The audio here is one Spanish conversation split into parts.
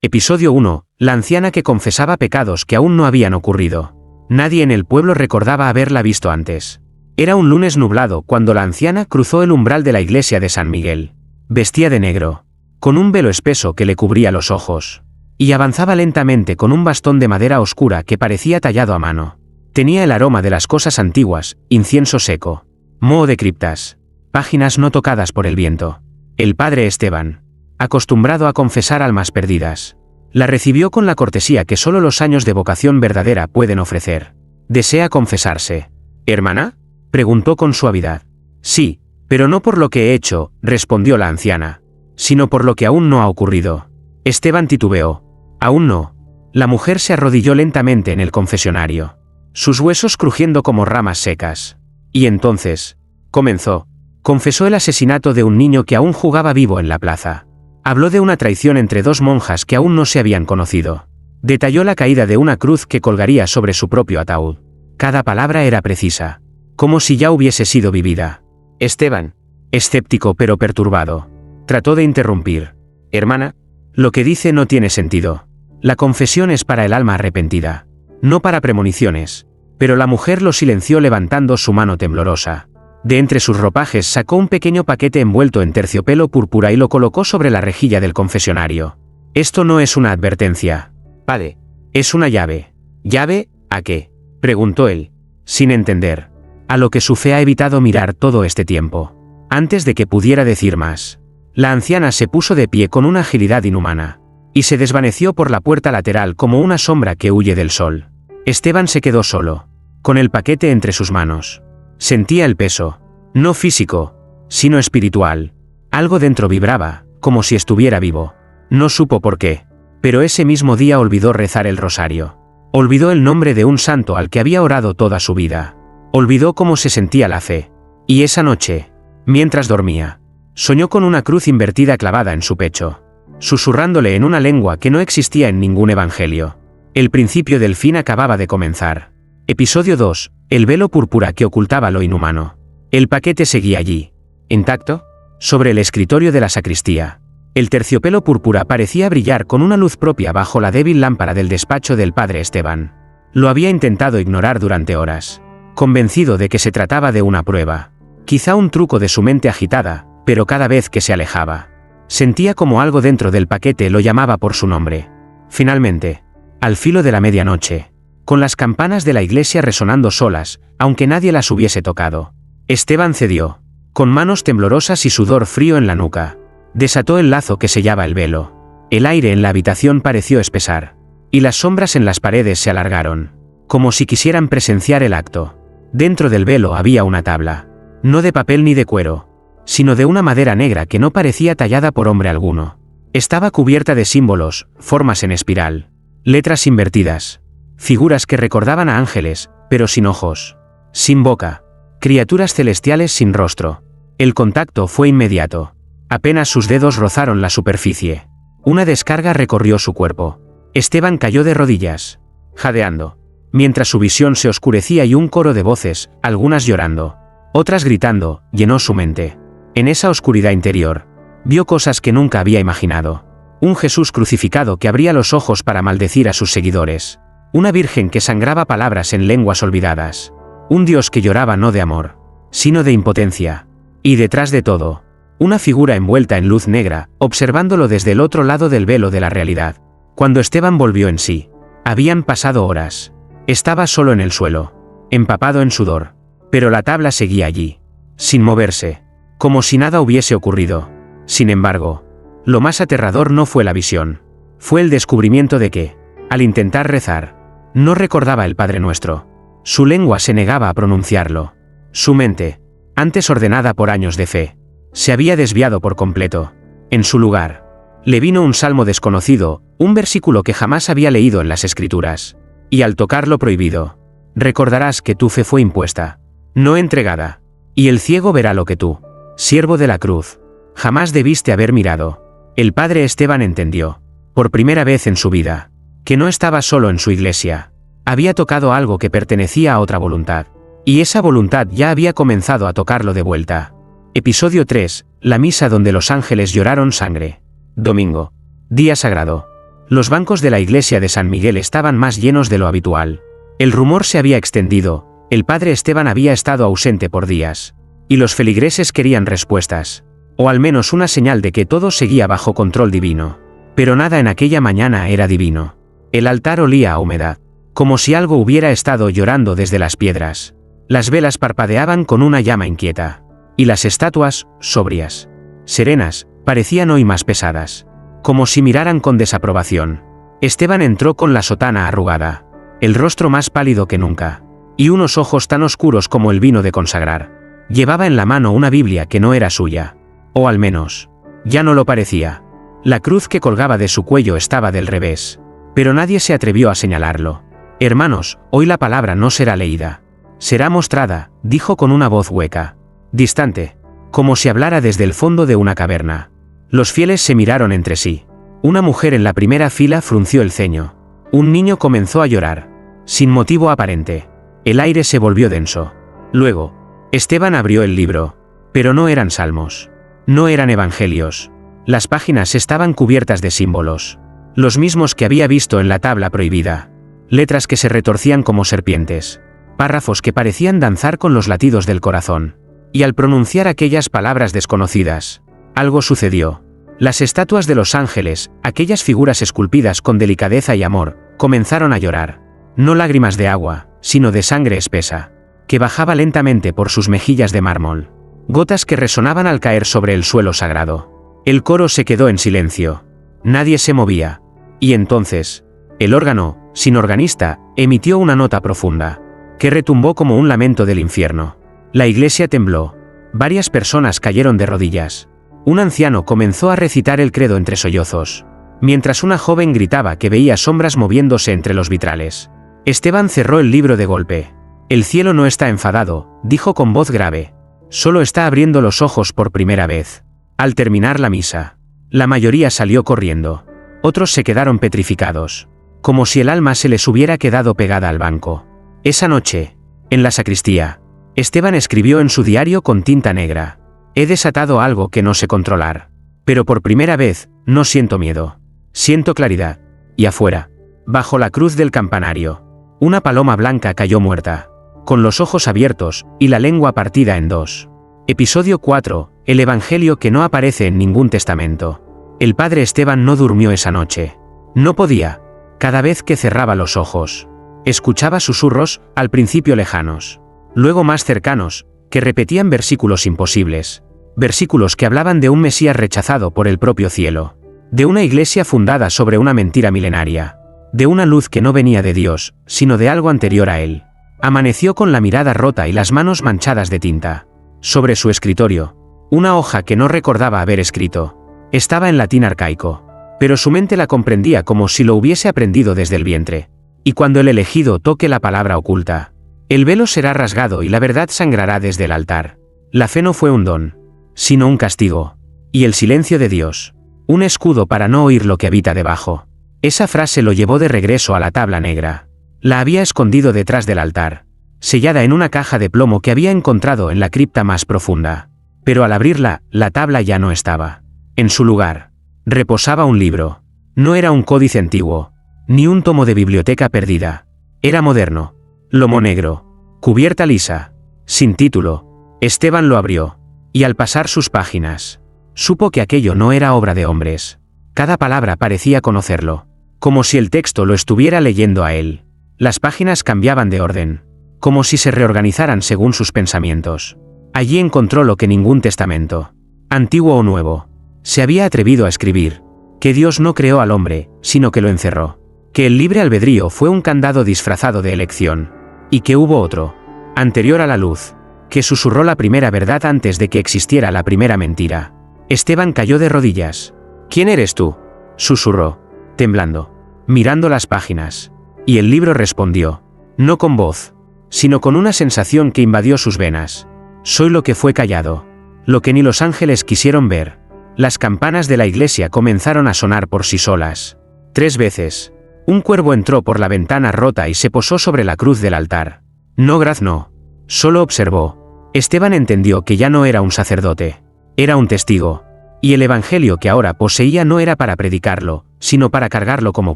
Episodio 1. La anciana que confesaba pecados que aún no habían ocurrido. Nadie en el pueblo recordaba haberla visto antes. Era un lunes nublado cuando la anciana cruzó el umbral de la iglesia de San Miguel. Vestía de negro, con un velo espeso que le cubría los ojos, y avanzaba lentamente con un bastón de madera oscura que parecía tallado a mano. Tenía el aroma de las cosas antiguas, incienso seco, moho de criptas, páginas no tocadas por el viento. El padre Esteban, acostumbrado a confesar almas perdidas, la recibió con la cortesía que solo los años de vocación verdadera pueden ofrecer. ¿Desea confesarse, hermana?, preguntó con suavidad. Sí, pero no por lo que he hecho, respondió la anciana, sino por lo que aún no ha ocurrido. Esteban titubeó. Aún no. La mujer se arrodilló lentamente en el confesionario, sus huesos crujiendo como ramas secas. Y entonces, comenzó. Confesó el asesinato de un niño que aún jugaba vivo en la plaza. Habló de una traición entre dos monjas que aún no se habían conocido. Detalló la caída de una cruz que colgaría sobre su propio ataúd. Cada palabra era precisa, como si ya hubiese sido vivida. Esteban, escéptico pero perturbado, trató de interrumpir. Hermana, lo que dice no tiene sentido. La confesión es para el alma arrepentida, no para premoniciones. Pero la mujer lo silenció levantando su mano temblorosa. De entre sus ropajes sacó un pequeño paquete envuelto en terciopelo púrpura y lo colocó sobre la rejilla del confesionario. Esto no es una advertencia, padre. Es una llave. ¿Llave a qué?, preguntó él, sin entender. A lo que su fe ha evitado mirar todo este tiempo. Antes de que pudiera decir más, la anciana se puso de pie con una agilidad inhumana, y se desvaneció por la puerta lateral como una sombra que huye del sol. Esteban se quedó solo, con el paquete entre sus manos. Sentía el peso, no físico, sino espiritual. Algo dentro vibraba, como si estuviera vivo. No supo por qué, pero ese mismo día olvidó rezar el rosario. Olvidó el nombre de un santo al que había orado toda su vida. Olvidó cómo se sentía la fe. Y esa noche, mientras dormía, soñó con una cruz invertida clavada en su pecho, susurrándole en una lengua que no existía en ningún evangelio. El principio del fin acababa de comenzar. Episodio 2. El velo púrpura que ocultaba lo inhumano. El paquete seguía allí, intacto, sobre el escritorio de la sacristía. El terciopelo púrpura parecía brillar con una luz propia bajo la débil lámpara del despacho del padre Esteban. Lo había intentado ignorar durante horas, convencido de que se trataba de una prueba, quizá un truco de su mente agitada, pero cada vez que se alejaba, sentía como algo dentro del paquete lo llamaba por su nombre. Finalmente, al filo de la medianoche, con las campanas de la iglesia resonando solas, aunque nadie las hubiese tocado, Esteban cedió, con manos temblorosas y sudor frío en la nuca. Desató el lazo que sellaba el velo. El aire en la habitación pareció espesar, y las sombras en las paredes se alargaron, como si quisieran presenciar el acto. Dentro del velo había una tabla, no de papel ni de cuero, sino de una madera negra que no parecía tallada por hombre alguno. Estaba cubierta de símbolos, formas en espiral, letras invertidas, figuras que recordaban a ángeles, pero sin ojos, sin boca, criaturas celestiales sin rostro. El contacto fue inmediato. Apenas sus dedos rozaron la superficie, una descarga recorrió su cuerpo. Esteban cayó de rodillas, jadeando, mientras su visión se oscurecía y un coro de voces, algunas llorando, otras gritando, llenó su mente. En esa oscuridad interior, vio cosas que nunca había imaginado. Un Jesús crucificado que abría los ojos para maldecir a sus seguidores. Una Virgen que sangraba palabras en lenguas olvidadas. Un Dios que lloraba no de amor, sino de impotencia. Y detrás de todo, una figura envuelta en luz negra, observándolo desde el otro lado del velo de la realidad. Cuando Esteban volvió en sí, habían pasado horas. Estaba solo en el suelo, empapado en sudor. Pero la tabla seguía allí, sin moverse, como si nada hubiese ocurrido. Sin embargo, lo más aterrador no fue la visión. Fue el descubrimiento de que, al intentar rezar, no recordaba el Padre Nuestro. Su lengua se negaba a pronunciarlo. Su mente, antes ordenada por años de fe, se había desviado por completo. En su lugar, le vino un salmo desconocido, un versículo que jamás había leído en las Escrituras. Y al tocar lo prohibido, recordarás que tu fe fue impuesta, no entregada. Y el ciego verá lo que tú, siervo de la cruz, jamás debiste haber mirado. El padre Esteban entendió, por primera vez en su vida, que no estaba solo en su iglesia. Había tocado algo que pertenecía a otra voluntad. Y esa voluntad ya había comenzado a tocarlo de vuelta. Episodio 3. La misa donde los ángeles lloraron sangre. Domingo. Día sagrado. Los bancos de la iglesia de San Miguel estaban más llenos de lo habitual. El rumor se había extendido, el padre Esteban había estado ausente por días. Y los feligreses querían respuestas. O al menos una señal de que todo seguía bajo control divino. Pero nada en aquella mañana era divino. El altar olía a humedad. Como si algo hubiera estado llorando desde las piedras. Las velas parpadeaban con una llama inquieta. Y las estatuas, sobrias, serenas, parecían hoy más pesadas. Como si miraran con desaprobación. Esteban entró con la sotana arrugada. El rostro más pálido que nunca. Y unos ojos tan oscuros como el vino de consagrar. Llevaba en la mano una Biblia que no era suya. O al menos, ya no lo parecía. La cruz que colgaba de su cuello estaba del revés. Pero nadie se atrevió a señalarlo. Hermanos, hoy la palabra no será leída. Será mostrada, dijo con una voz hueca. Distante. Como si hablara desde el fondo de una caverna. Los fieles se miraron entre sí. Una mujer en la primera fila frunció el ceño. Un niño comenzó a llorar. Sin motivo aparente. El aire se volvió denso. Luego, Esteban abrió el libro. Pero no eran salmos. No eran evangelios. Las páginas estaban cubiertas de símbolos. Los mismos que había visto en la tabla prohibida. Letras que se retorcían como serpientes. Párrafos que parecían danzar con los latidos del corazón. Y al pronunciar aquellas palabras desconocidas, algo sucedió. Las estatuas de los ángeles, aquellas figuras esculpidas con delicadeza y amor, comenzaron a llorar. No lágrimas de agua, sino de sangre espesa, que bajaba lentamente por sus mejillas de mármol. Gotas que resonaban al caer sobre el suelo sagrado. El coro se quedó en silencio. Nadie se movía. Y entonces, el órgano, sin organista, emitió una nota profunda, que retumbó como un lamento del infierno. La iglesia tembló. Varias personas cayeron de rodillas. Un anciano comenzó a recitar el credo entre sollozos, mientras una joven gritaba que veía sombras moviéndose entre los vitrales. Esteban cerró el libro de golpe. El cielo no está enfadado, dijo con voz grave. Solo está abriendo los ojos por primera vez. Al terminar la misa, la mayoría salió corriendo. Otros se quedaron petrificados, como si el alma se les hubiera quedado pegada al banco. Esa noche, en la sacristía, Esteban escribió en su diario con tinta negra. He desatado algo que no sé controlar. Pero por primera vez, no siento miedo. Siento claridad. Y afuera, bajo la cruz del campanario, una paloma blanca cayó muerta, con los ojos abiertos y la lengua partida en dos. Episodio 4, el evangelio que no aparece en ningún testamento. El padre Esteban no durmió esa noche. No podía. Cada vez que cerraba los ojos, escuchaba susurros, al principio lejanos, luego más cercanos, que repetían versículos imposibles. Versículos que hablaban de un Mesías rechazado por el propio cielo. De una iglesia fundada sobre una mentira milenaria. De una luz que no venía de Dios, sino de algo anterior a él. Amaneció con la mirada rota y las manos manchadas de tinta. Sobre su escritorio, una hoja que no recordaba haber escrito. Estaba en latín arcaico. Pero su mente la comprendía como si lo hubiese aprendido desde el vientre. Y cuando el elegido toque la palabra oculta, el velo será rasgado y la verdad sangrará desde el altar. La fe no fue un don, sino un castigo. Y el silencio de Dios, un escudo para no oír lo que habita debajo. Esa frase lo llevó de regreso a la tabla negra. La había escondido detrás del altar, sellada en una caja de plomo que había encontrado en la cripta más profunda. Pero al abrirla, la tabla ya no estaba. En su lugar, reposaba un libro. No era un códice antiguo, ni un tomo de biblioteca perdida. Era moderno. Lomo negro, cubierta lisa, sin título. Esteban lo abrió. Y al pasar sus páginas, supo que aquello no era obra de hombres. Cada palabra parecía conocerlo, como si el texto lo estuviera leyendo a él. Las páginas cambiaban de orden, como si se reorganizaran según sus pensamientos. Allí encontró lo que ningún testamento, antiguo o nuevo, se había atrevido a escribir: que Dios no creó al hombre, sino que lo encerró. Que el libre albedrío fue un candado disfrazado de elección. Y que hubo otro, anterior a la luz, que susurró la primera verdad antes de que existiera la primera mentira. Esteban cayó de rodillas. ¿Quién eres tú?, susurró, temblando, mirando las páginas. Y el libro respondió, no con voz, sino con una sensación que invadió sus venas. Soy lo que fue callado, lo que ni los ángeles quisieron ver. Las campanas de la iglesia comenzaron a sonar por sí solas. 3 veces. Un cuervo entró por la ventana rota y se posó sobre la cruz del altar. No graznó, solo observó. Esteban entendió que ya no era un sacerdote, era un testigo. Y el evangelio que ahora poseía no era para predicarlo, sino para cargarlo como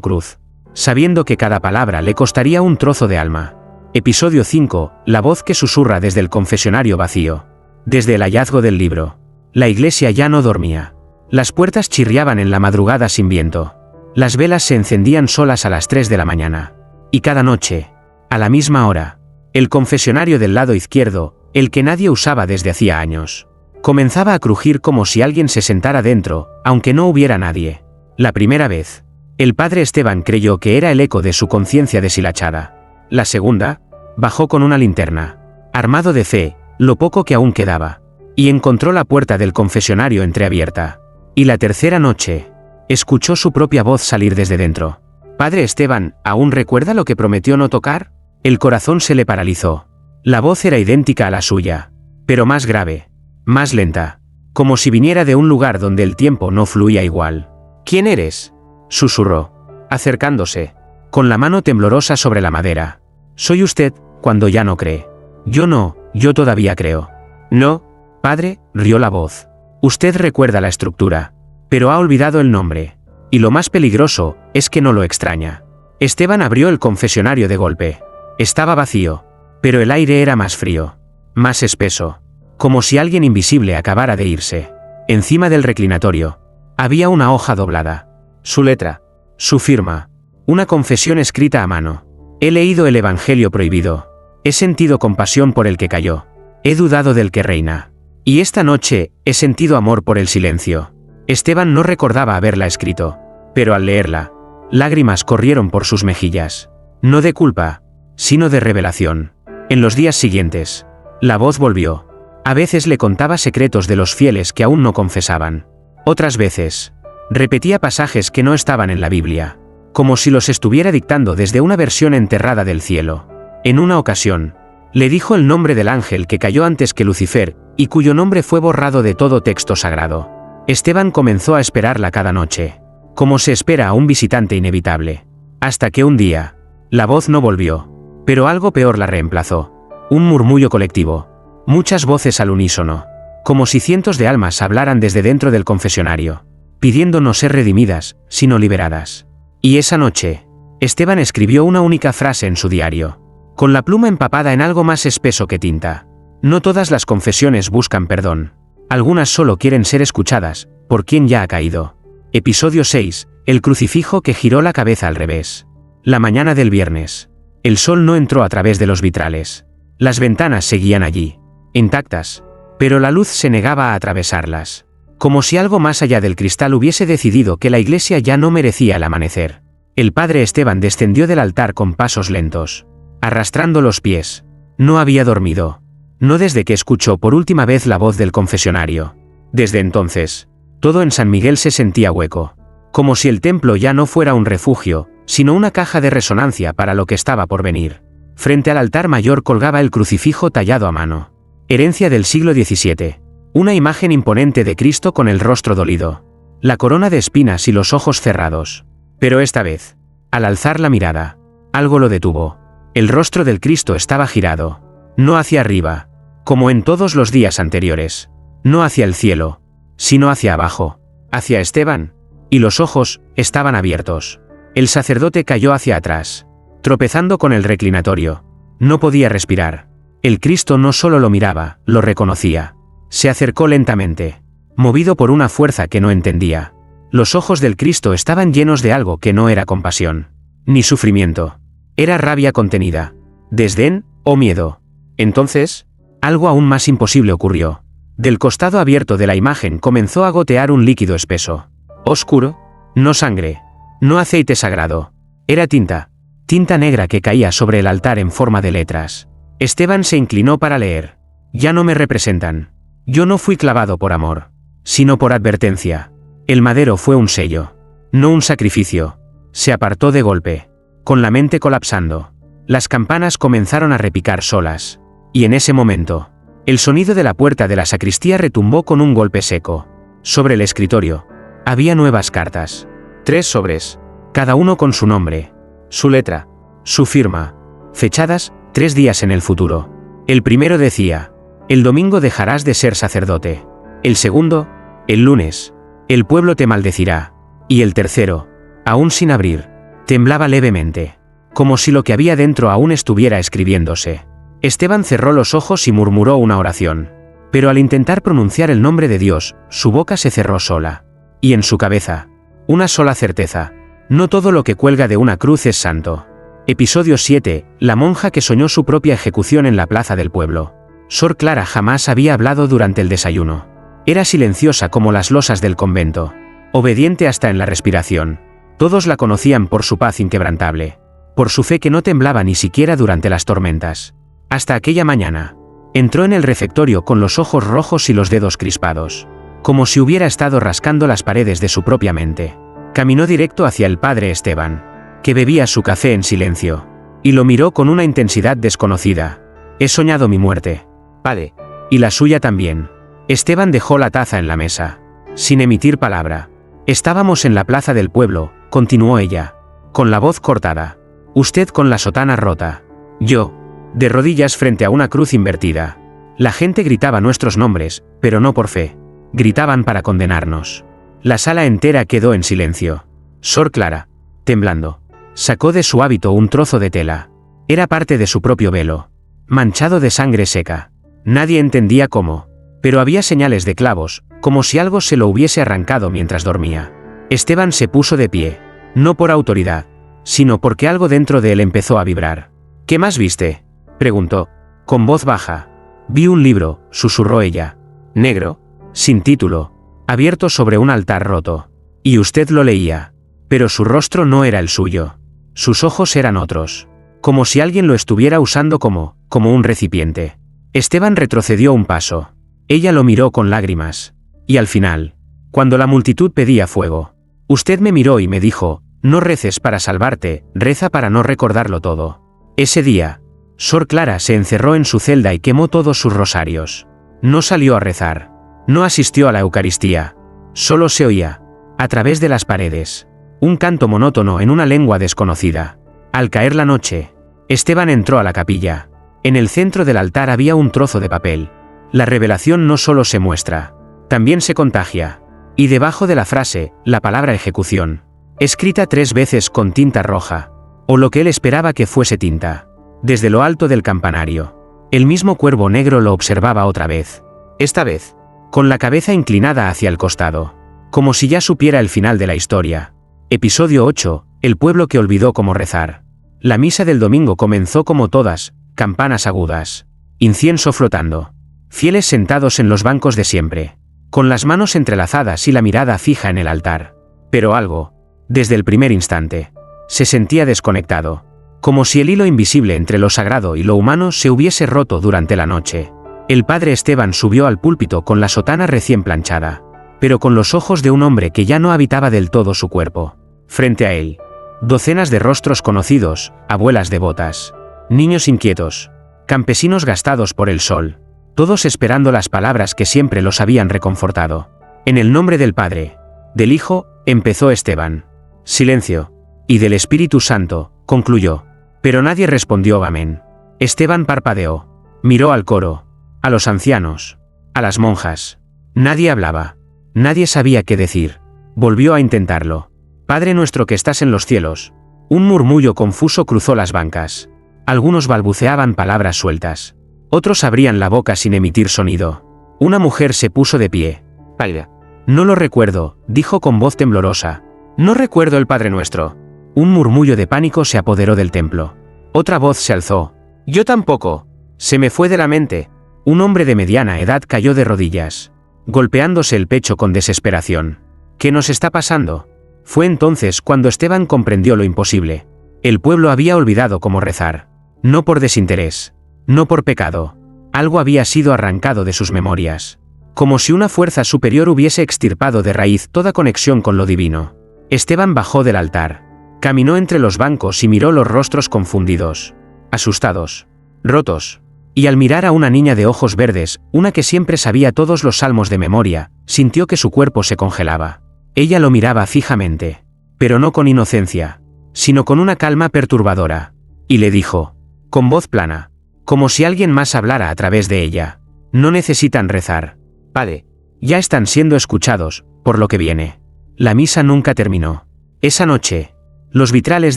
cruz, sabiendo que cada palabra le costaría un trozo de alma. Episodio 5. La voz que susurra desde el confesionario vacío. Desde el hallazgo del libro, la iglesia ya no dormía. Las puertas chirriaban en la madrugada sin viento. Las velas se encendían solas a las 3 de la mañana. Y cada noche, a la misma hora, el confesionario del lado izquierdo, el que nadie usaba desde hacía años, comenzaba a crujir como si alguien se sentara dentro, aunque no hubiera nadie. La primera vez, el padre Esteban creyó que era el eco de su conciencia deshilachada. La segunda, bajó con una linterna, armado de fe, lo poco que aún quedaba, y encontró la puerta del confesionario entreabierta. Y la tercera noche, escuchó su propia voz salir desde dentro. «Padre Esteban, ¿aún recuerda lo que prometió no tocar?». El corazón se le paralizó. La voz era idéntica a la suya, pero más grave, más lenta, como si viniera de un lugar donde el tiempo no fluía igual. «¿Quién eres?», susurró, acercándose, con la mano temblorosa sobre la madera. «Soy usted, cuando ya no cree». «Yo no, yo todavía creo». «No, padre», rió la voz. «Usted recuerda la estructura, pero ha olvidado el nombre. Y lo más peligroso es que no lo extraña». Esteban abrió el confesionario de golpe. Estaba vacío, pero el aire era más frío, más espeso, como si alguien invisible acabara de irse. Encima del reclinatorio, había una hoja doblada. Su letra, su firma, una confesión escrita a mano. «He leído el Evangelio prohibido. He sentido compasión por el que cayó. He dudado del que reina. Y esta noche, he sentido amor por el silencio». Esteban no recordaba haberla escrito, pero al leerla, lágrimas corrieron por sus mejillas. No de culpa, sino de revelación. En los días siguientes, la voz volvió. A veces le contaba secretos de los fieles que aún no confesaban. Otras veces, repetía pasajes que no estaban en la Biblia, como si los estuviera dictando desde una versión enterrada del cielo. En una ocasión, le dijo el nombre del ángel que cayó antes que Lucifer, y cuyo nombre fue borrado de todo texto sagrado. Esteban comenzó a esperarla cada noche, como se espera a un visitante inevitable. Hasta que un día, la voz no volvió. Pero algo peor la reemplazó. Un murmullo colectivo. Muchas voces al unísono. Como si cientos de almas hablaran desde dentro del confesionario, pidiendo no ser redimidas, sino liberadas. Y esa noche, Esteban escribió una única frase en su diario, con la pluma empapada en algo más espeso que tinta. No todas las confesiones buscan perdón. Algunas solo quieren ser escuchadas, por quien ya ha caído. Episodio 6. El crucifijo que giró la cabeza al revés. La mañana del viernes. El sol no entró a través de los vitrales. Las ventanas seguían allí, intactas, pero la luz se negaba a atravesarlas, como si algo más allá del cristal hubiese decidido que la iglesia ya no merecía el amanecer. El padre Esteban descendió del altar con pasos lentos, arrastrando los pies. No había dormido. No desde que escuchó por última vez la voz del confesionario. Desde entonces, todo en San Miguel se sentía hueco, como si el templo ya no fuera un refugio, sino una caja de resonancia para lo que estaba por venir. Frente al altar mayor colgaba el crucifijo tallado a mano. Herencia del siglo XVII. Una imagen imponente de Cristo con el rostro dolido, la corona de espinas y los ojos cerrados. Pero esta vez, al alzar la mirada, algo lo detuvo. El rostro del Cristo estaba girado, no hacia arriba, como en todos los días anteriores, no hacia el cielo, sino hacia abajo, hacia Esteban, y los ojos estaban abiertos. El sacerdote cayó hacia atrás, tropezando con el reclinatorio. No podía respirar. El Cristo no solo lo miraba, lo reconocía. Se acercó lentamente, movido por una fuerza que no entendía. Los ojos del Cristo estaban llenos de algo que no era compasión, ni sufrimiento. Era rabia contenida, desdén o miedo. Entonces, algo aún más imposible ocurrió. Del costado abierto de la imagen comenzó a gotear un líquido espeso, oscuro, no sangre, no aceite sagrado. Era tinta negra que caía sobre el altar en forma de letras. Esteban se inclinó para leer. Ya no me representan. Yo no fui clavado por amor, sino por advertencia. El madero fue un sello, no un sacrificio. Se apartó de golpe, con la mente colapsando. Las campanas comenzaron a repicar solas. Y en ese momento, el sonido de la puerta de la sacristía retumbó con un golpe seco. Sobre el escritorio, había nuevas cartas. 3 sobres, cada uno con su nombre, su letra, su firma, fechadas 3 días en el futuro. El primero decía: el domingo dejarás de ser sacerdote. El segundo: el lunes, el pueblo te maldecirá. Y el tercero: aún sin abrir. Temblaba levemente, como si lo que había dentro aún estuviera escribiéndose. Esteban cerró los ojos y murmuró una oración. Pero al intentar pronunciar el nombre de Dios, su boca se cerró sola. Y en su cabeza, una sola certeza: no todo lo que cuelga de una cruz es santo. Episodio 7. La monja que soñó su propia ejecución en la plaza del pueblo. Sor Clara jamás había hablado durante el desayuno. Era silenciosa como las losas del convento, obediente hasta en la respiración. Todos la conocían por su paz inquebrantable, por su fe que no temblaba ni siquiera durante las tormentas. Hasta aquella mañana. Entró en el refectorio con los ojos rojos y los dedos crispados, como si hubiera estado rascando las paredes de su propia mente. Caminó directo hacia el padre Esteban, que bebía su café en silencio, y lo miró con una intensidad desconocida. «He soñado mi muerte, padre. Y la suya también». Esteban dejó la taza en la mesa, sin emitir palabra. «Estábamos en la plaza del pueblo», continuó ella, con la voz cortada. «Usted con la sotana rota. Yo, de rodillas frente a una cruz invertida. La gente gritaba nuestros nombres, pero no por fe. Gritaban para condenarnos». La sala entera quedó en silencio. Sor Clara, temblando, sacó de su hábito un trozo de tela. Era parte de su propio velo, manchado de sangre seca. Nadie entendía cómo, pero había señales de clavos, como si algo se lo hubiese arrancado mientras dormía. Esteban se puso de pie, no por autoridad, sino porque algo dentro de él empezó a vibrar. «¿Qué más viste?», preguntó, con voz baja. «Vi un libro», susurró ella. «Negro, sin título, abierto sobre un altar roto. Y usted lo leía. Pero su rostro no era el suyo. Sus ojos eran otros. Como si alguien lo estuviera usando como un recipiente». Esteban retrocedió un paso. Ella lo miró con lágrimas. Y al final, cuando la multitud pedía fuego, usted me miró y me dijo: «No reces para salvarte, reza para no recordarlo todo». Ese día, Sor Clara se encerró en su celda y quemó todos sus rosarios. No salió a rezar. No asistió a la Eucaristía. Solo se oía, a través de las paredes, un canto monótono en una lengua desconocida. Al caer la noche, Esteban entró a la capilla. En el centro del altar había un trozo de papel. La revelación no solo se muestra, también se contagia. Y debajo de la frase, la palabra ejecución, escrita 3 veces con tinta roja, o lo que él esperaba que fuese tinta. Desde lo alto del campanario, el mismo cuervo negro lo observaba otra vez. Esta vez, con la cabeza inclinada hacia el costado, como si ya supiera el final de la historia. Episodio 8. El pueblo que olvidó cómo rezar. La misa del domingo comenzó como todas, campanas agudas, incienso flotando, fieles sentados en los bancos de siempre, con las manos entrelazadas y la mirada fija en el altar. Pero algo, desde el primer instante, se sentía desconectado, como si el hilo invisible entre lo sagrado y lo humano se hubiese roto durante la noche. El padre Esteban subió al púlpito con la sotana recién planchada, pero con los ojos de un hombre que ya no habitaba del todo su cuerpo. Frente a él, docenas de rostros conocidos, abuelas devotas, niños inquietos, campesinos gastados por el sol, todos esperando las palabras que siempre los habían reconfortado. «En el nombre del Padre, del Hijo», empezó Esteban. «Silencio. Y del Espíritu Santo», concluyó. Pero nadie respondió amén. Esteban parpadeó. Miró al coro, a los ancianos, a las monjas. Nadie hablaba. Nadie sabía qué decir. Volvió a intentarlo. «Padre nuestro que estás en los cielos». Un murmullo confuso cruzó las bancas. Algunos balbuceaban palabras sueltas. Otros abrían la boca sin emitir sonido. Una mujer se puso de pie. «Padre». «No lo recuerdo», dijo con voz temblorosa. «No recuerdo el Padre Nuestro». Un murmullo de pánico se apoderó del templo. Otra voz se alzó. «Yo tampoco. Se me fue de la mente». Un hombre de mediana edad cayó de rodillas, golpeándose el pecho con desesperación. «¿Qué nos está pasando?». Fue entonces cuando Esteban comprendió lo imposible. El pueblo había olvidado cómo rezar. No por desinterés, no por pecado. Algo había sido arrancado de sus memorias. Como si una fuerza superior hubiese extirpado de raíz toda conexión con lo divino. Esteban bajó del altar. Caminó entre los bancos y miró los rostros confundidos, asustados, rotos. Y al mirar a una niña de ojos verdes, una que siempre sabía todos los salmos de memoria, sintió que su cuerpo se congelaba. Ella lo miraba fijamente, pero no con inocencia, sino con una calma perturbadora. Y le dijo, con voz plana, como si alguien más hablara a través de ella: «No necesitan rezar, padre. Ya están siendo escuchados, por lo que viene». La misa nunca terminó. Esa noche, los vitrales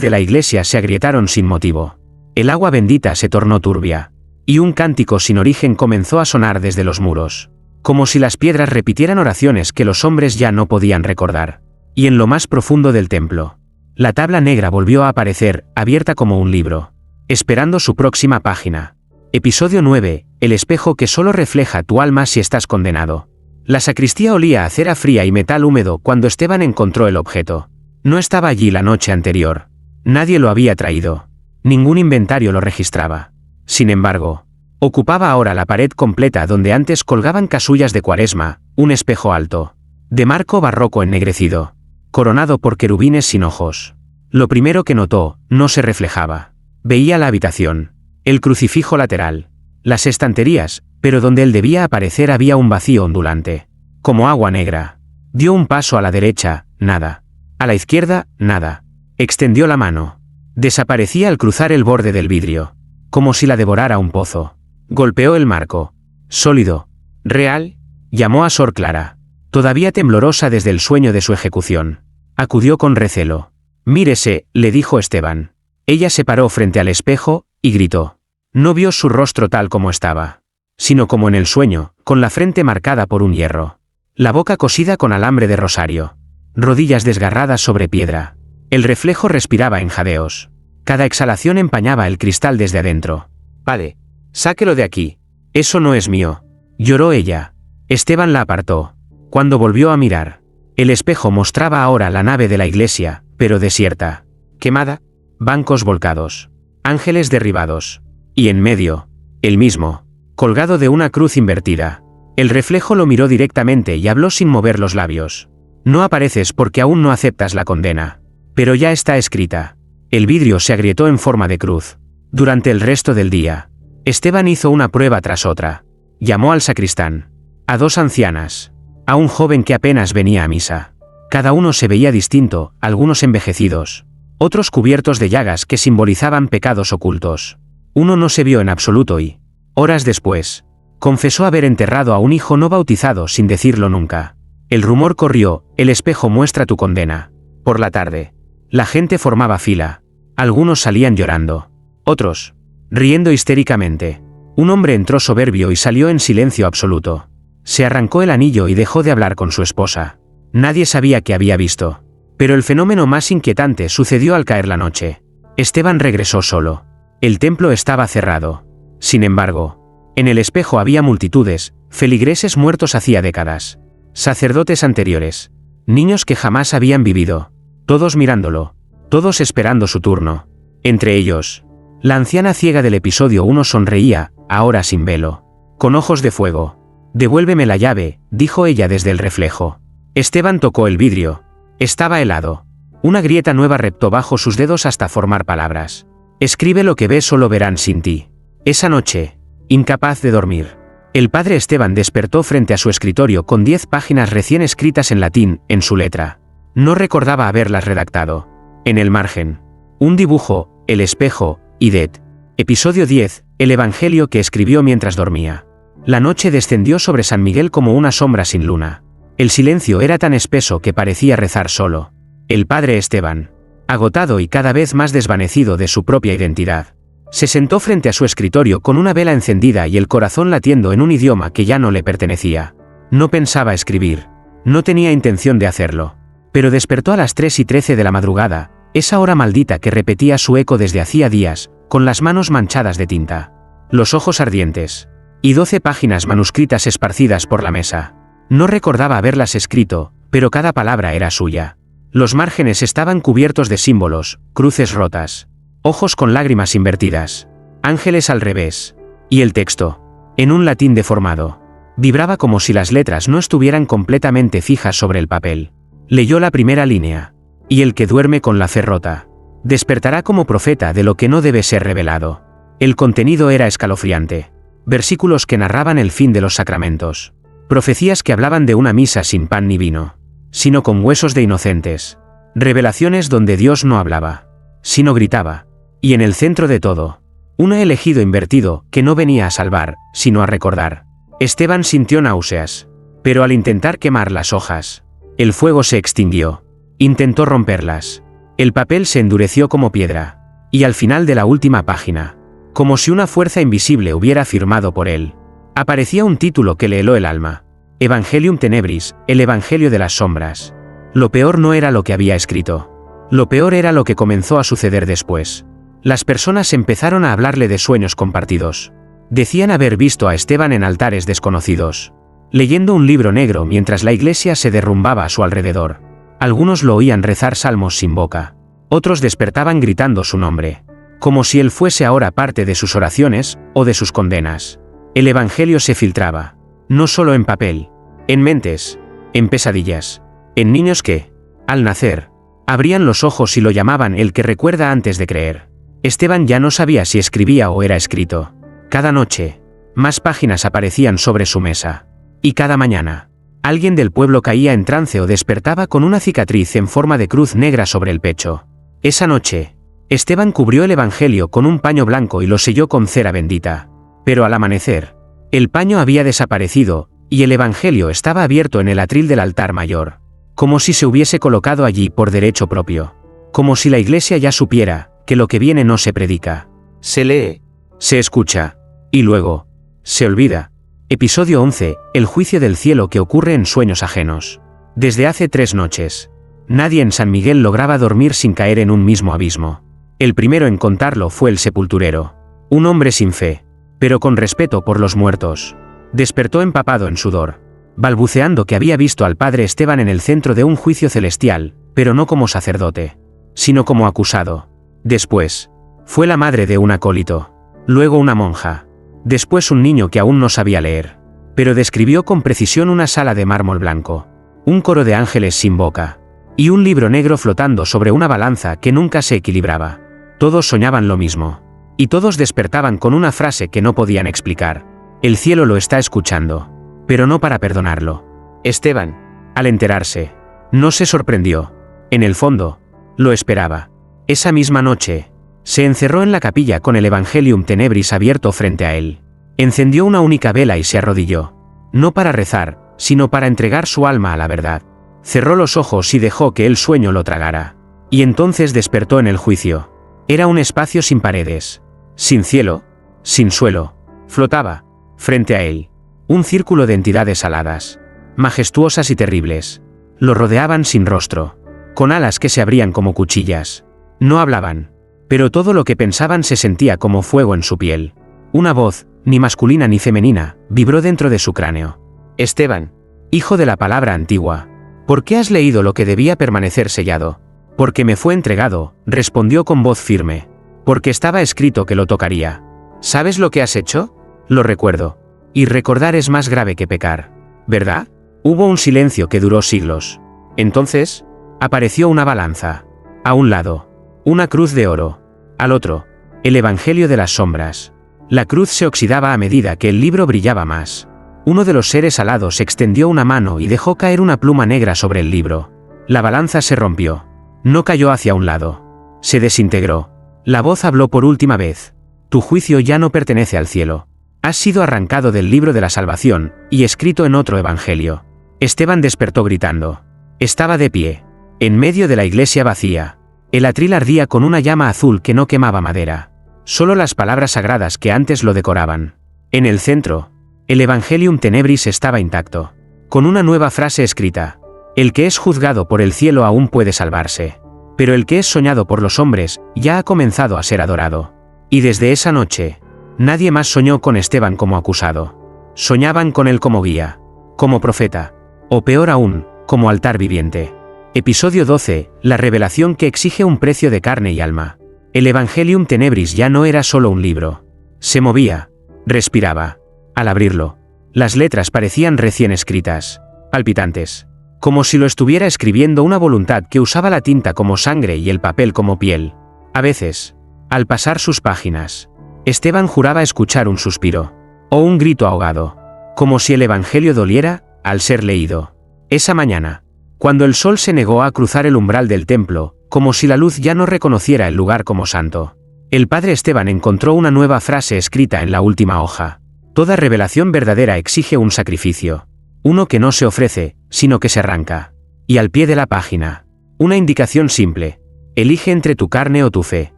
de la iglesia se agrietaron sin motivo. El agua bendita se tornó turbia, y un cántico sin origen comenzó a sonar desde los muros, como si las piedras repitieran oraciones que los hombres ya no podían recordar. Y en lo más profundo del templo, la tabla negra volvió a aparecer, abierta como un libro, esperando su próxima página. Episodio 9, el espejo que solo refleja tu alma si estás condenado. La sacristía olía a cera fría y metal húmedo cuando Esteban encontró el objeto. No estaba allí la noche anterior. Nadie lo había traído. Ningún inventario lo registraba. Sin embargo, ocupaba ahora la pared completa donde antes colgaban casullas de Cuaresma, un espejo alto, de marco barroco ennegrecido, coronado por querubines sin ojos. Lo primero que notó, no se reflejaba. Veía la habitación, el crucifijo lateral, las estanterías, pero donde él debía aparecer había un vacío ondulante, como agua negra. Dio un paso a la derecha, nada. A la izquierda, nada. Extendió la mano. Desaparecía al cruzar el borde del vidrio, como si la devorara un pozo. Golpeó el marco. Sólido. ¿Real? Llamó a Sor Clara, todavía temblorosa desde el sueño de su ejecución. Acudió con recelo. Mírese, le dijo Esteban. Ella se paró frente al espejo, y gritó. No vio su rostro tal como estaba, sino como en el sueño, con la frente marcada por un hierro, la boca cosida con alambre de rosario, rodillas desgarradas sobre piedra. El reflejo respiraba en jadeos. Cada exhalación empañaba el cristal desde adentro. Padre, sáquelo de aquí. Eso no es mío. Lloró ella. Esteban la apartó. Cuando volvió a mirar, el espejo mostraba ahora la nave de la iglesia, pero desierta, quemada, bancos volcados, ángeles derribados, y en medio, el mismo, colgado de una cruz invertida. El reflejo lo miró directamente y habló sin mover los labios. No apareces porque aún no aceptas la condena. Pero ya está escrita. El vidrio se agrietó en forma de cruz. Durante el resto del día, Esteban hizo una prueba tras otra. Llamó al sacristán, a dos ancianas, a un joven que apenas venía a misa. Cada uno se veía distinto, algunos envejecidos, otros cubiertos de llagas que simbolizaban pecados ocultos. Uno no se vio en absoluto y, horas después, confesó haber enterrado a un hijo no bautizado sin decirlo nunca. El rumor corrió, el espejo muestra tu condena. Por la tarde, la gente formaba fila. Algunos salían llorando. Otros, riendo histéricamente. Un hombre entró soberbio y salió en silencio absoluto. Se arrancó el anillo y dejó de hablar con su esposa. Nadie sabía qué había visto. Pero el fenómeno más inquietante sucedió al caer la noche. Esteban regresó solo. El templo estaba cerrado. Sin embargo, en el espejo había multitudes, feligreses muertos hacía décadas, sacerdotes anteriores, niños que jamás habían vivido, todos mirándolo, todos esperando su turno. Entre ellos, la anciana ciega del episodio 1 sonreía, ahora sin velo, con ojos de fuego. Devuélveme la llave, dijo ella desde el reflejo. Esteban tocó el vidrio. Estaba helado. Una grieta nueva reptó bajo sus dedos hasta formar palabras. Escribe lo que ves o lo verán sin ti. Esa noche, incapaz de dormir, el padre Esteban despertó frente a su escritorio con 10 páginas recién escritas en latín, en su letra. No recordaba haberlas redactado. En el margen, un dibujo, el espejo, idet. Episodio 10, el evangelio que escribió mientras dormía. La noche descendió sobre San Miguel como una sombra sin luna. El silencio era tan espeso que parecía rezar solo. El padre Esteban, agotado y cada vez más desvanecido de su propia identidad, se sentó frente a su escritorio con una vela encendida y el corazón latiendo en un idioma que ya no le pertenecía. No pensaba escribir. No tenía intención de hacerlo. Pero despertó a las 3:13 de la madrugada, esa hora maldita que repetía su eco desde hacía días, con las manos manchadas de tinta, los ojos ardientes, y 12 páginas manuscritas esparcidas por la mesa. No recordaba haberlas escrito, pero cada palabra era suya. Los márgenes estaban cubiertos de símbolos, cruces rotas, ojos con lágrimas invertidas, ángeles al revés. Y el texto, en un latín deformado, vibraba como si las letras no estuvieran completamente fijas sobre el papel. Leyó la primera línea. Y el que duerme con la fe rota, despertará como profeta de lo que no debe ser revelado. El contenido era escalofriante. Versículos que narraban el fin de los sacramentos. Profecías que hablaban de una misa sin pan ni vino, sino con huesos de inocentes. Revelaciones donde Dios no hablaba, sino gritaba. Y en el centro de todo, un elegido invertido que no venía a salvar, sino a recordar. Esteban sintió náuseas, pero al intentar quemar las hojas, el fuego se extinguió. Intentó romperlas. El papel se endureció como piedra. Y al final de la última página, como si una fuerza invisible hubiera firmado por él, aparecía un título que le heló el alma. Evangelium Tenebris, el Evangelio de las Sombras. Lo peor no era lo que había escrito. Lo peor era lo que comenzó a suceder después. Las personas empezaron a hablarle de sueños compartidos. Decían haber visto a Esteban en altares desconocidos, leyendo un libro negro mientras la iglesia se derrumbaba a su alrededor. Algunos lo oían rezar salmos sin boca. Otros despertaban gritando su nombre, como si él fuese ahora parte de sus oraciones o de sus condenas. El evangelio se filtraba, no solo en papel, en mentes, en pesadillas, en niños que, al nacer, abrían los ojos y lo llamaban el que recuerda antes de creer. Esteban ya no sabía si escribía o era escrito. Cada noche, más páginas aparecían sobre su mesa. Y cada mañana, alguien del pueblo caía en trance o despertaba con una cicatriz en forma de cruz negra sobre el pecho. Esa noche, Esteban cubrió el evangelio con un paño blanco y lo selló con cera bendita. Pero al amanecer, el paño había desaparecido, y el evangelio estaba abierto en el atril del altar mayor, como si se hubiese colocado allí por derecho propio. Como si la iglesia ya supiera que lo que viene no se predica, se lee, se escucha, y luego, se olvida. Episodio 11, el juicio del cielo que ocurre en sueños ajenos. Desde hace 3 noches, nadie en San Miguel lograba dormir sin caer en un mismo abismo. El primero en contarlo fue el sepulturero, un hombre sin fe, pero con respeto por los muertos. Despertó empapado en sudor, balbuceando que había visto al padre Esteban en el centro de un juicio celestial, pero no como sacerdote, sino como acusado. Después, fue la madre de un acólito, luego una monja, después un niño que aún no sabía leer, pero describió con precisión una sala de mármol blanco, un coro de ángeles sin boca, y un libro negro flotando sobre una balanza que nunca se equilibraba. Todos soñaban lo mismo, y todos despertaban con una frase que no podían explicar. El cielo lo está escuchando, pero no para perdonarlo. Esteban, al enterarse, no se sorprendió. En el fondo, lo esperaba. Esa misma noche, se encerró en la capilla con el Evangelium Tenebris abierto frente a él. Encendió una única vela y se arrodilló, no para rezar, sino para entregar su alma a la verdad. Cerró los ojos y dejó que el sueño lo tragara. Y entonces despertó en el juicio. Era un espacio sin paredes, sin cielo, sin suelo. Flotaba, frente a él, un círculo de entidades aladas, majestuosas y terribles. Lo rodeaban sin rostro, con alas que se abrían como cuchillas. No hablaban, pero todo lo que pensaban se sentía como fuego en su piel. Una voz, ni masculina ni femenina, vibró dentro de su cráneo. Esteban, hijo de la palabra antigua, ¿por qué has leído lo que debía permanecer sellado? Porque me fue entregado, respondió con voz firme. Porque estaba escrito que lo tocaría. ¿Sabes lo que has hecho? Lo recuerdo. Y recordar es más grave que pecar, ¿verdad? Hubo un silencio que duró siglos. Entonces, apareció una balanza. A un lado, una cruz de oro. Al otro, el Evangelio de las Sombras. La cruz se oxidaba a medida que el libro brillaba más. Uno de los seres alados extendió una mano y dejó caer una pluma negra sobre el libro. La balanza se rompió. No cayó hacia un lado. Se desintegró. La voz habló por última vez. Tu juicio ya no pertenece al cielo. Has sido arrancado del libro de la salvación y escrito en otro evangelio. Esteban despertó gritando. Estaba de pie, en medio de la iglesia vacía. El atril ardía con una llama azul que no quemaba madera. Solo las palabras sagradas que antes lo decoraban. En el centro, el Evangelium Tenebris estaba intacto, con una nueva frase escrita. El que es juzgado por el cielo aún puede salvarse, pero el que es soñado por los hombres ya ha comenzado a ser adorado. Y desde esa noche, nadie más soñó con Esteban como acusado. Soñaban con él como guía, como profeta, o peor aún, como altar viviente. Episodio 12, la revelación que exige un precio de carne y alma. El Evangelium Tenebris ya no era solo un libro. Se movía, respiraba. Al abrirlo, las letras parecían recién escritas, palpitantes, como si lo estuviera escribiendo una voluntad que usaba la tinta como sangre y el papel como piel. A veces, al pasar sus páginas, Esteban juraba escuchar un suspiro, o un grito ahogado, como si el Evangelio doliera al ser leído. Esa mañana, cuando el sol se negó a cruzar el umbral del templo, como si la luz ya no reconociera el lugar como santo, el padre Esteban encontró una nueva frase escrita en la última hoja. Toda revelación verdadera exige un sacrificio, uno que no se ofrece, sino que se arranca. Y al pie de la página, Una indicación simple. Elige entre tu carne o tu fe.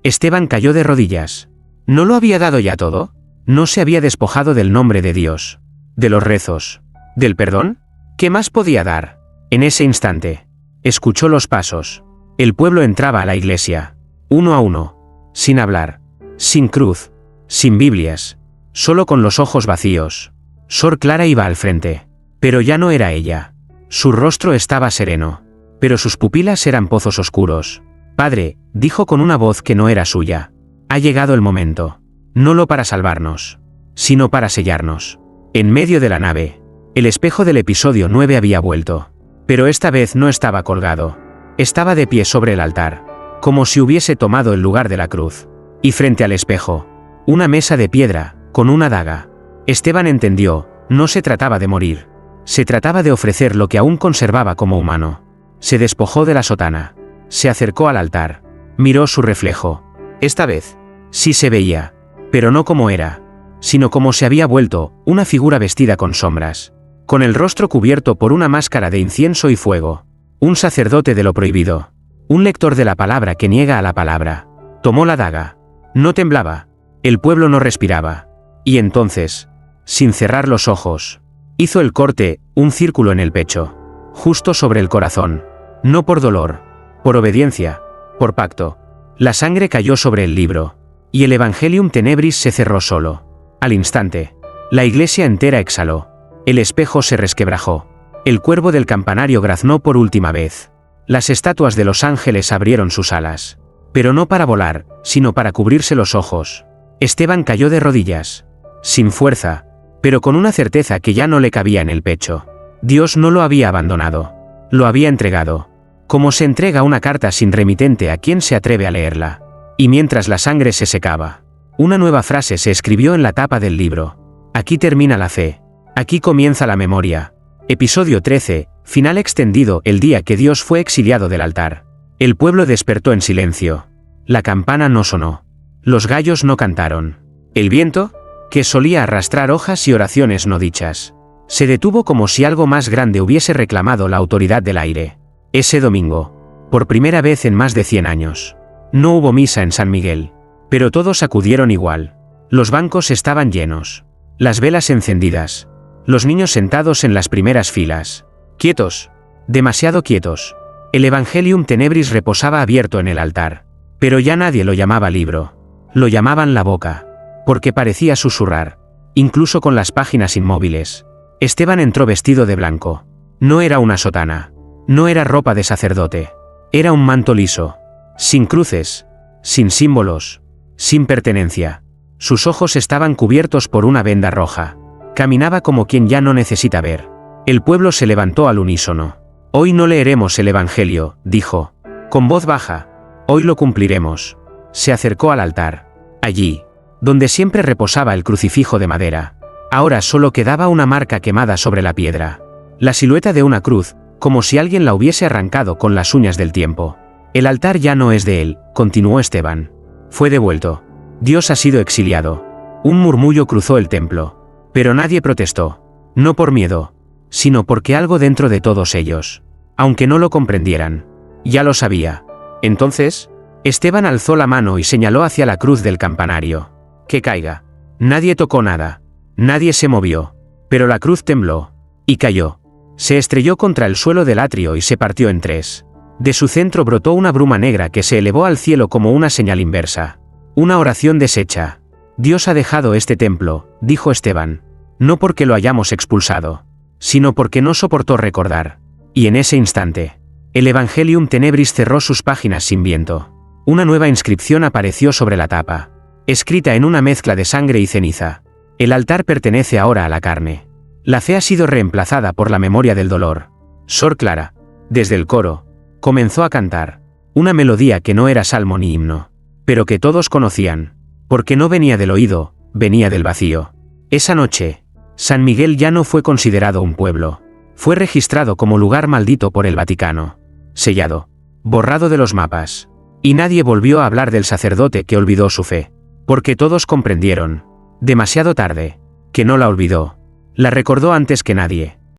Esteban cayó de rodillas. ¿No lo había dado ya todo? ¿No se había despojado del nombre de Dios? ¿De los rezos? ¿Del perdón? ¿Qué más podía dar? En ese instante, escuchó los pasos. El pueblo entraba a la iglesia, uno a uno, sin hablar, sin cruz, sin Biblias, solo con los ojos vacíos. Sor Clara iba al frente, pero ya no era ella. Su rostro estaba sereno, pero sus pupilas eran pozos oscuros. Padre, dijo con una voz que no era suya, ha llegado el momento, no para salvarnos, sino para sellarnos. En medio de la nave, el espejo del episodio 9 había vuelto, pero esta vez no estaba colgado. Estaba de pie sobre el altar, como si hubiese tomado el lugar de la cruz. Y frente al espejo, una mesa de piedra, con una daga. Esteban entendió, no se trataba de morir. Se trataba de ofrecer lo que aún conservaba como humano. Se despojó de la sotana. Se acercó al altar. Miró su reflejo. Esta vez, sí se veía, pero no como era, sino como se había vuelto, una figura vestida con sombras, con el rostro cubierto por una máscara de incienso y fuego. Un sacerdote de lo prohibido. Un lector de la palabra que niega a la palabra. Tomó la daga. No temblaba. El pueblo no respiraba. Y entonces, sin cerrar los ojos, hizo el corte, un círculo en el pecho, justo sobre el corazón. No por dolor, por obediencia, por pacto. La sangre cayó sobre el libro, y el Evangelium Tenebris se cerró solo. Al instante, la iglesia entera exhaló. El espejo se resquebrajó. El cuervo del campanario graznó por última vez. Las estatuas de los ángeles abrieron sus alas, pero no para volar, sino para cubrirse los ojos. Esteban cayó de rodillas, sin fuerza, pero con una certeza que ya no le cabía en el pecho. Dios no lo había abandonado. Lo había entregado, como se entrega una carta sin remitente a quien se atreve a leerla. Y mientras la sangre se secaba, una nueva frase se escribió en la tapa del libro. Aquí termina la fe. Aquí comienza la memoria. Episodio 13, final extendido. El día que Dios fue exiliado del altar. El pueblo despertó en silencio. La campana no sonó. Los gallos no cantaron. El viento, que solía arrastrar hojas y oraciones no dichas, se detuvo como si algo más grande hubiese reclamado la autoridad del aire. Ese domingo, por primera vez en más de 100 años, no hubo misa en San Miguel, pero todos acudieron igual. Los bancos estaban llenos, las velas encendidas, los niños sentados en las primeras filas, quietos, demasiado quietos. El Evangelium Tenebris reposaba abierto en el altar, pero ya nadie lo llamaba libro, lo llamaban la boca, porque parecía susurrar, incluso con las páginas inmóviles. Esteban entró vestido de blanco. No era una sotana, no era ropa de sacerdote, era un manto liso, sin cruces, sin símbolos, sin pertenencia. Sus ojos estaban cubiertos por una venda roja. Caminaba como quien ya no necesita ver. El pueblo se levantó al unísono. Hoy no leeremos el Evangelio, dijo, con voz baja. Hoy lo cumpliremos. Se acercó al altar. Allí, donde siempre reposaba el crucifijo de madera, ahora solo quedaba una marca quemada sobre la piedra. La silueta de una cruz, como si alguien la hubiese arrancado con las uñas del tiempo. El altar ya no es de él, continuó Esteban. Fue devuelto. Dios ha sido exiliado. Un murmullo cruzó el templo. Pero nadie protestó. No por miedo, sino porque algo dentro de todos ellos, aunque no lo comprendieran, ya lo sabía. Entonces, Esteban alzó la mano y señaló hacia la cruz del campanario. Que caiga. Nadie tocó nada. Nadie se movió. Pero la cruz tembló. Y cayó. Se estrelló contra el suelo del atrio y se partió en tres. De su centro brotó una bruma negra que se elevó al cielo como una señal inversa. Una oración deshecha. Dios ha dejado este templo, dijo Esteban. No porque lo hayamos expulsado, sino porque no soportó recordar. Y en ese instante, el Evangelium Tenebris cerró sus páginas sin viento. Una nueva inscripción apareció sobre la tapa, escrita en una mezcla de sangre y ceniza. El altar pertenece ahora a la carne. La fe ha sido reemplazada por la memoria del dolor. Sor Clara, desde el coro, comenzó a cantar, una melodía que no era salmo ni himno, pero que todos conocían, porque no venía del oído, venía del vacío. Esa noche, San Miguel ya no fue considerado un pueblo. Fue registrado como lugar maldito por el Vaticano. Sellado. Borrado de los mapas. Y nadie volvió a hablar del sacerdote que olvidó su fe. Porque todos comprendieron, demasiado tarde, que no la olvidó. La recordó antes que nadie.